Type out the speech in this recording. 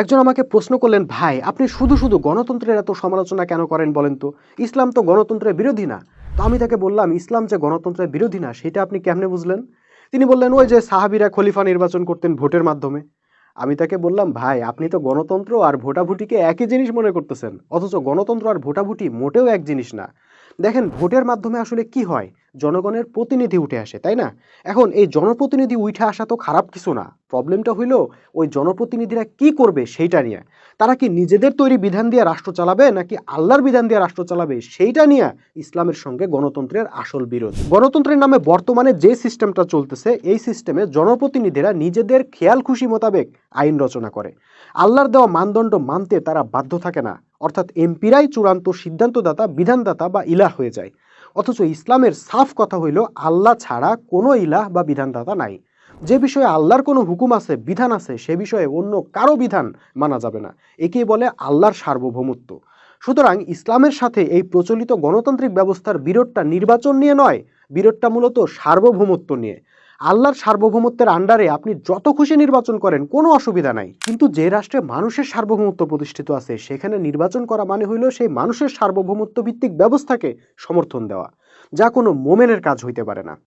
একজন আমাকে প্রশ্ন করলেন, ভাই আপনি শুধু শুধু গণতন্ত্রের এত সমালোচনা কেন করেন বলেন তো? ইসলাম তো গণতন্ত্রের বিরোধী না। তো আমি তাকে বললাম, ইসলাম যে গণতন্ত্রের বিরোধী না সেটা আপনি কেমনে বুঝলেন? তিনি বললেন, ওই যে সাহাবীরা খলিফা নির্বাচন করতেন ভোটের মাধ্যমে। আমি তাকে বললাম, ভাই আপনি তো গণতন্ত্র আর ভোটাভুটিকে একই জিনিস মনে করতেছেন, অথচ গণতন্ত্র আর ভোটাভুটি মোটেও এক জিনিস না। দেখেন, ভোটের মাধ্যমে আসলে কি হয়, জনগণের প্রতিনিধি উঠে আসে, তাই না? এখন এই জনপ্রতিনিধি উঠে আসা তো খারাপ কিছু না। প্রবলেমটা হইল ওই জনপ্রতিনিধিরা কি করবে সেইটা নিয়ে। তারা কি নিজেদের তৈরি বিধান দিয়ে রাষ্ট্র চালাবে নাকি আল্লাহর বিধান দিয়ে রাষ্ট্র চালাবে, সেইটা নিয়ে ইসলামের সঙ্গে গণতন্ত্রের আসল বিরোধ। গণতন্ত্রের নামে বর্তমানে যে সিস্টেমটা চলতেছে, এই সিস্টেমে জনপ্রতিনিধিরা নিজেদের খেয়াল খুশি মোতাবেক আইন রচনা করে। আল্লাহর দেওয়া মানদণ্ড মানতে তারা বাধ্য থাকে না, অর্থাৎ এমপিরাই চূড়ান্ত সিদ্ধান্তদাতা, বিধানদাতা বা ইলাহ হয়ে যায়। অথচ ইসলামের সাফ কথা হইল, আল্লাহ ছাড়া কোনো ইলাহ বা বিধানদাতা নাই। যে বিষয়ে আল্লাহর কোনো হুকুম আছে, বিধান আছে, সে বিষয়ে অন্য কারো বিধান মানা যাবে না। একেই বলে আল্লাহর সার্বভৌমত্ব। সুতরাং ইসলামের সাথে এই প্রচলিত গণতান্ত্রিক ব্যবস্থার বিরোধটা নির্বাচন নিয়ে নয়, বিরোধটা মূলত সার্বভৌমত্ব নিয়ে। আল্লাহর সার্বভৌমত্বের আন্ডারে আপনি যত খুশি নির্বাচন করেন, কোনো অসুবিধা নাই। কিন্তু যে রাষ্ট্রে মানুষের সার্বভৌমত্ব প্রতিষ্ঠিত আছে, সেখানে নির্বাচন করা মানে হইল সেই মানুষের সার্বভৌমত্ব ভিত্তিক ব্যবস্থাকে সমর্থন দেওয়া, যা কোনো মোমেনের কাজ হইতে পারে না।